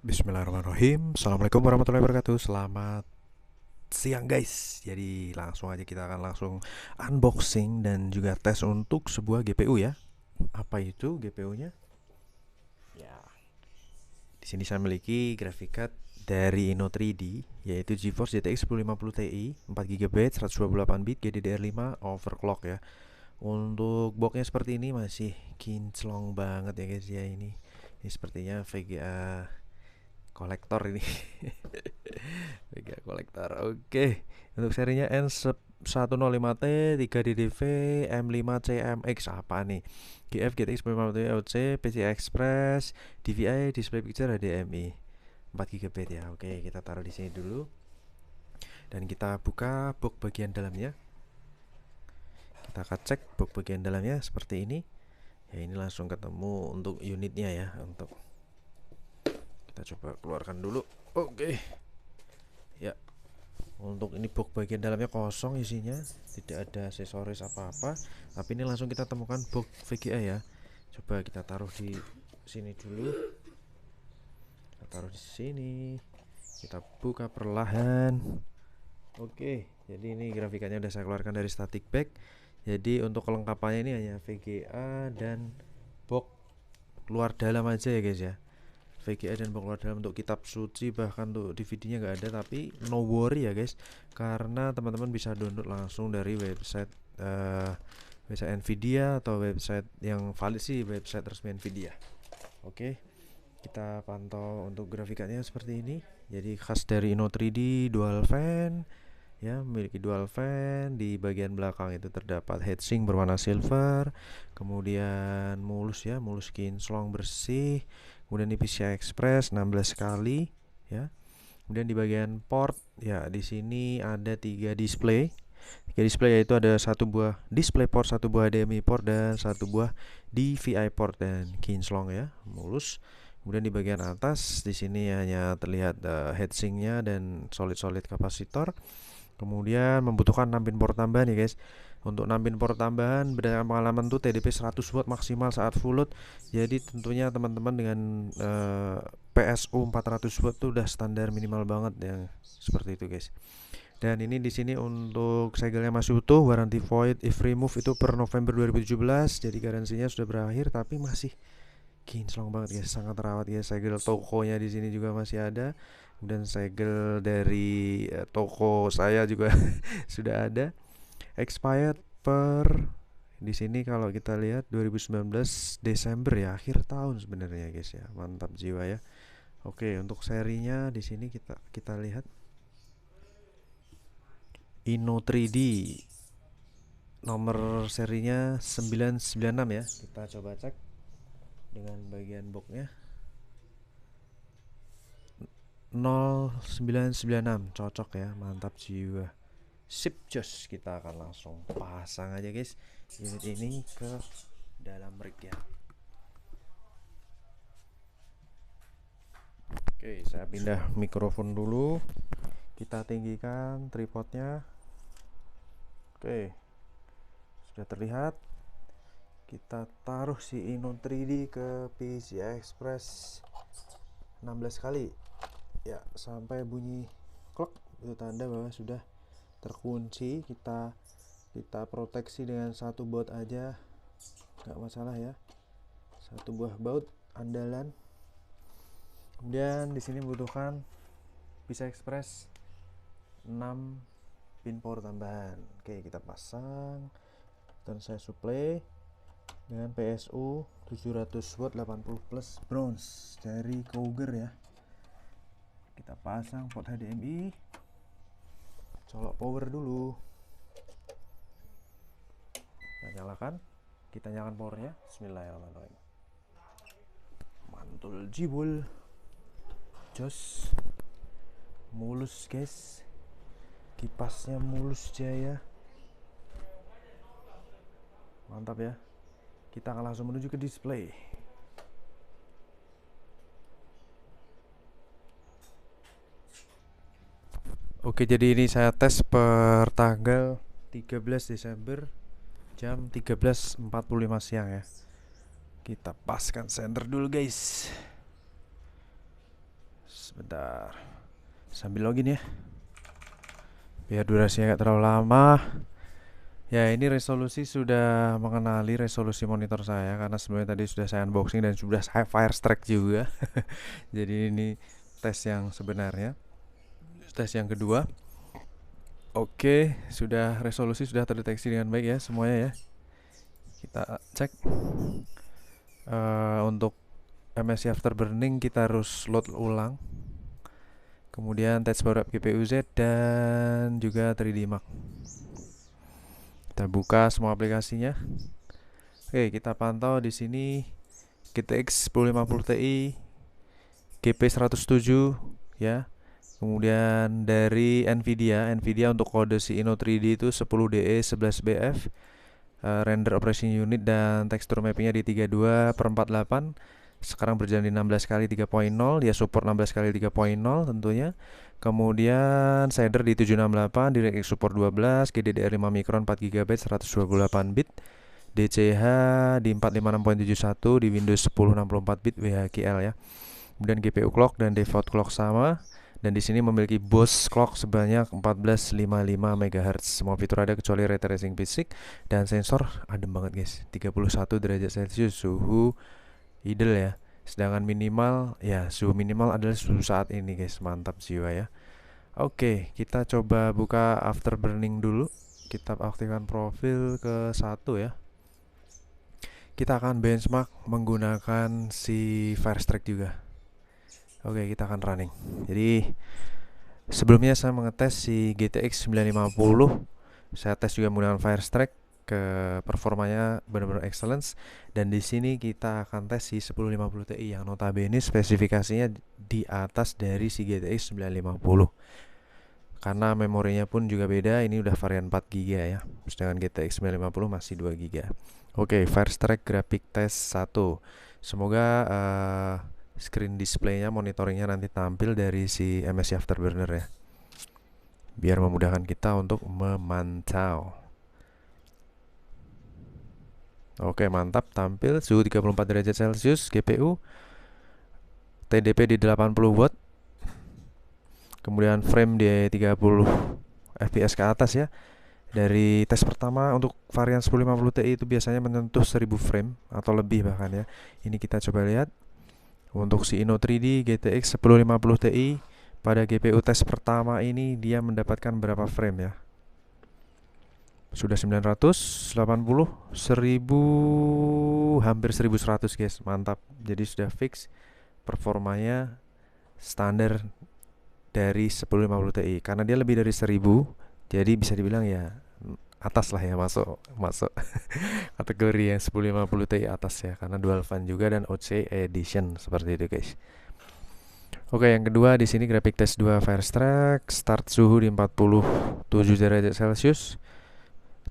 Bismillahirrahmanirrahim. Assalamualaikum warahmatullahi wabarakatuh. Selamat siang guys. Jadi langsung aja kita akan langsung unboxing dan juga tes untuk sebuah GPU ya. Apa itu GPU-nya? Ya. Di sini saya memiliki graphic card dari Inno 3D yaitu GeForce GTX 1050 Ti 4 GB 128 bit GDDR5 overclock ya. Untuk boxnya seperti ini masih kinclong banget ya guys ya ini. Ini sepertinya VGA kolektor ini. VGA kolektor. Oke. Untuk serinya N105T 3DDV M5CMX apa nih? GF GTX 1050 OC PCI Express DVI Display Picture HDMI 4 GB ya. Oke, kita taruh di sini dulu dan kita buka box bagian dalamnya. Kita akan cek box bagian dalamnya seperti ini. Ya, ini langsung ketemu untuk unitnya ya. Untuk kita coba keluarkan dulu. Oke. Ya, untuk ini box bagian dalamnya kosong isinya, tidak ada aksesoris apa-apa. Tapi ini langsung kita temukan box VGA ya. Coba kita taruh di sini dulu. Kita taruh di sini. Kita buka perlahan. Oke, jadi ini grafikanya udah saya keluarkan dari static pack. Jadi untuk kelengkapannya ini hanya VGA dan box luar dalam aja ya guys ya. VGA dan box luar dalam untuk kitab suci bahkan untuk DVD-nya nggak ada, tapi no worry ya guys, karena teman-teman bisa download langsung dari website website Nvidia atau website yang valid sih, website resmi Nvidia. Oke, kita pantau untuk grafikanya seperti ini. Jadi khas dari Inno 3D dual fan ya, memiliki dual fan. Di bagian belakang itu terdapat heatsink berwarna silver, kemudian mulus ya, mulus kinclong bersih. Kemudian di PCI Express 16 kali ya. Kemudian di bagian port ya, di sini ada 3 display. 3 display yaitu ada satu buah display port, satu buah HDMI port, dan satu buah DVI port dan kinclong ya, mulus. Kemudian di bagian atas di sini hanya terlihat heatsinknya dan solid kapasitor. Kemudian membutuhkan 6 pin port tambahan ya guys. Untuk 6 pin port tambahan berdasarkan pengalaman tuh TDP 100 watt maksimal saat full load. Jadi tentunya teman-teman dengan PSU 400 watt tuh udah standar minimal banget ya, seperti itu guys. Dan ini di sini untuk segelnya masih utuh, warranty void if remove itu per November 2017. Jadi garansinya sudah berakhir tapi masih kinclong banget guys, sangat rawat ya. Segel tokonya di sini juga masih ada, dan segel dari toko saya juga sudah ada. Expired per di sini kalau kita lihat 2019 Desember ya, akhir tahun sebenarnya guys ya. Mantap jiwa ya. Oke, untuk serinya di sini kita lihat Inno 3D. Nomor serinya 996 ya. Kita coba cek dengan bagian boxnya 0996, cocok ya, mantap jiwa. Sip jos, kita akan langsung pasang aja guys unit ini ke dalam rig ya. Oke, saya pindah mikrofon dulu. Kita tinggikan tripodnya. Oke, sudah terlihat. Kita taruh si Inno 3D ke PCI Express 16 kali ya, sampai bunyi klek, itu tanda bahwa sudah terkunci. Kita proteksi dengan satu baut aja, nggak masalah ya, satu buah baut andalan. Kemudian di sini membutuhkan PCI Express 6 pin power tambahan. Oke, kita pasang dan saya supply dengan PSU 700 watt 80 plus bronze dari Cougar ya. Kita pasang port HDMI, colok power dulu, kita nyalakan powernya. Bismillahirrahmanirrahim. Mantul jibul, jos, mulus guys, kipasnya mulus jaya, mantap ya. Kita akan langsung menuju ke display. Oke, jadi ini saya tes per tanggal 13 Desember jam 13.45 siang ya. Kita paskan senter dulu guys. Sebentar, sambil login ya, biar durasinya gak terlalu lama. Ya, ini resolusi sudah mengenali resolusi monitor saya karena sebenarnya tadi sudah saya unboxing dan sudah saya Firestrike juga. Jadi ini tes yang sebenarnya, tes yang kedua. Oke, sudah resolusi sudah terdeteksi dengan baik ya semuanya ya. Kita cek. Untuk MSI Afterburning kita harus load ulang. Kemudian test power up GPU Z dan juga 3D Mark. Kita buka semua aplikasinya. Oke, kita pantau di sini GTX 1050 Ti, GP 107 ya. Kemudian dari Nvidia untuk kode si Inno 3D itu 10DE 11BF. Render operation unit dan tekstur mappingnya di 32/48. Sekarang berjalan di 16 kali 3.0. Dia support 16 kali 3.0 tentunya. Kemudian shader di 768, DirectX support 12, GDDR5 Micron 4GB 128 bit, DCH di 456.71, di Windows 10 64 bit WHQL ya. Kemudian GPU clock dan default clock sama. Dan di sini memiliki BOS clock sebanyak 1455 MHz. Semua fitur ada kecuali ray tracing fisik dan sensor adem banget guys. 31 derajat Celcius suhu idle ya. Sedangkan minimal ya, suhu minimal adalah suhu saat ini guys. Mantap jiwa ya. Oke, kita coba buka Afterburning dulu. Kita aktifkan profil ke 1 ya. Kita akan benchmark menggunakan si Firestrike juga. Oke, kita akan running. Jadi sebelumnya saya mengetes si GTX 950. Saya tes juga menggunakan Firestrike, ke performanya benar-benar excellence. Dan di sini kita akan tes si 1050 Ti yang notabene spesifikasinya di atas dari si GTX 950. Karena memorinya pun juga beda, ini udah varian 4GB ya. Sedangkan GTX 950 masih 2GB. Oke, Firestrike graphic test 1. Semoga screen displaynya, monitoringnya nanti tampil dari si MSI Afterburner ya, biar memudahkan kita untuk memantau. Oke, mantap, tampil suhu 34 derajat Celcius, GPU TDP di 80 watt. Kemudian frame di 30 fps ke atas ya. Dari tes pertama untuk varian 1050 Ti itu biasanya menyentuh 1000 frame atau lebih bahkan ya. Ini kita coba lihat. Untuk si Inno 3D GTX 1050 Ti pada GPU tes pertama ini dia mendapatkan berapa frame ya? Sudah 980, 1000, hampir 1100 guys. Mantap. Jadi sudah fix performanya standar dari 1050 Ti karena dia lebih dari 1000. Jadi bisa dibilang ya atas lah ya, masuk kategori yang 1050 Ti atas ya, karena dual fan juga dan OC edition seperti itu guys. Oke, yang kedua di sini graphic test 2 Firestrike, start suhu di 47 derajat Celcius,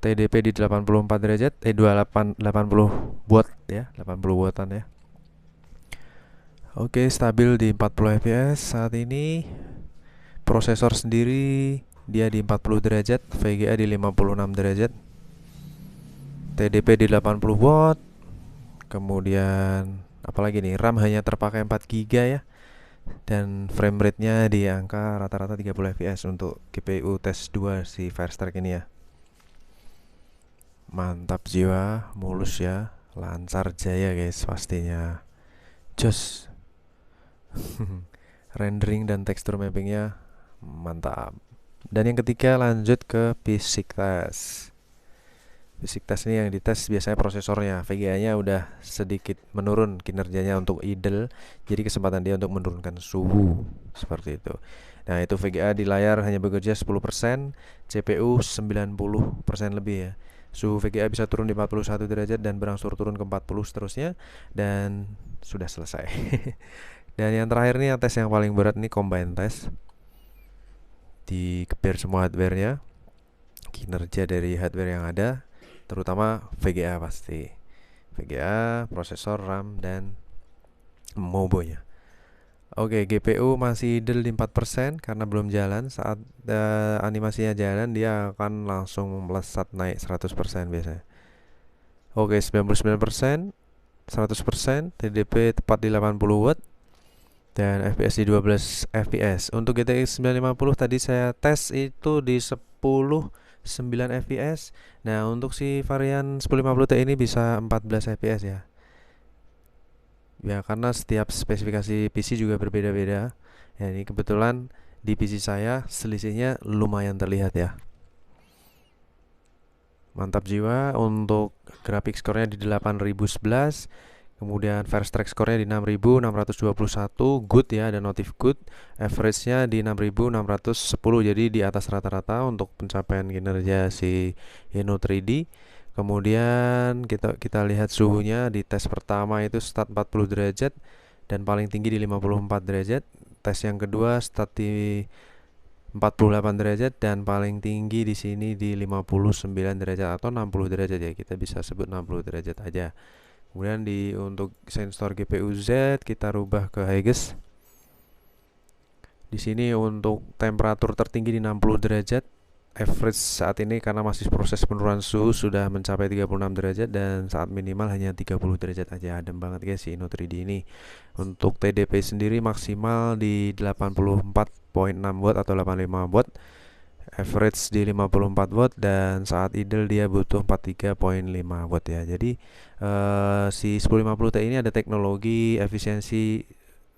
TDP di 84 derajat, 80 watt ya, 80 wattan ya. Oke, stabil di 40 fps saat ini. Prosesor sendiri dia di 40 derajat, VGA di 56 derajat, TDP di 80 watt. Kemudian apalagi nih, RAM hanya terpakai 4GB ya. Dan frame rate-nya di angka rata-rata 30 fps untuk GPU tes 2 si Firestrike ini ya. Mantap jiwa, mulus ya, lancar jaya guys pastinya. Jos. Rendering dan tekstur mappingnya mantap. Dan yang ketiga lanjut ke basic test. Basic test ini yang dites biasanya prosesornya, VGA-nya udah sedikit menurun kinerjanya untuk idle, jadi kesempatan dia untuk menurunkan suhu seperti itu. Nah, itu VGA di layar hanya bekerja 10%, CPU 90% lebih ya. Suhu VGA bisa turun di 41 derajat dan berangsur turun ke 40 seterusnya, dan sudah selesai. Dan yang terakhir nih, yang tes yang paling berat nih, combine test. Dikebir semua hardware-nya, kinerja dari hardware yang ada, terutama VGA pasti. VGA, prosesor, RAM, dan MOBO-nya. Oke, GPU masih idle di 4% karena belum jalan. Saat animasinya jalan, dia akan langsung melesat naik 100% biasanya. Oke, 99%, 100%, TDP tepat di 80 watt. dan FPS di 12 fps. Untuk GTX 950 tadi saya tes itu di 9 fps. Nah, untuk si varian 1050 Ti ini bisa 14 fps ya. Ya, karena setiap spesifikasi PC juga berbeda-beda. Ya, ini kebetulan di PC saya selisihnya lumayan terlihat ya. Mantap jiwa. Untuk grafik skornya di 8011. Kemudian first track skornya di 6621, good ya, ada notif good. Average-nya di 6610, jadi di atas rata-rata untuk pencapaian kinerja si Eno 3D. Kemudian kita lihat suhunya di tes pertama itu start 40 derajat dan paling tinggi di 54 derajat. Tes yang kedua start di 48 derajat dan paling tinggi di sini di 59 derajat atau 60 derajat ya. Kita bisa sebut 60 derajat aja. Kemudian untuk sensor GPU Z kita rubah ke Highest. Di sini untuk temperatur tertinggi di 60 derajat. Average saat ini karena masih proses penurunan suhu sudah mencapai 36 derajat dan saat minimal hanya 30 derajat aja. Adem banget guys si Inno 3D ini. Untuk TDP sendiri maksimal di 84,6 watt atau 85 watt. Average di 54 watt dan saat idle dia butuh 43,5 watt ya. Jadi si 1050 Ti ini ada teknologi efisiensi,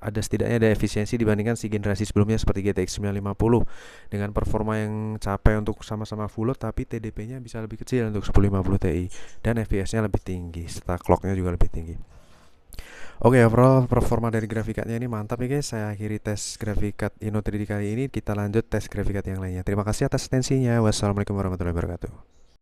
setidaknya ada efisiensi dibandingkan si generasi sebelumnya seperti GTX 950 dengan performa yang capai untuk sama-sama full load, tapi TDP-nya bisa lebih kecil untuk 1050 Ti dan FPS-nya lebih tinggi serta clock-nya juga lebih tinggi. Oke, overall performa dari grafik card-nya ini mantap ya guys. Saya akhiri tes grafik card Inno 3D kali ini. Kita lanjut tes grafik card yang lainnya. Terima kasih atas atensinya. Wassalamualaikum warahmatullahi wabarakatuh.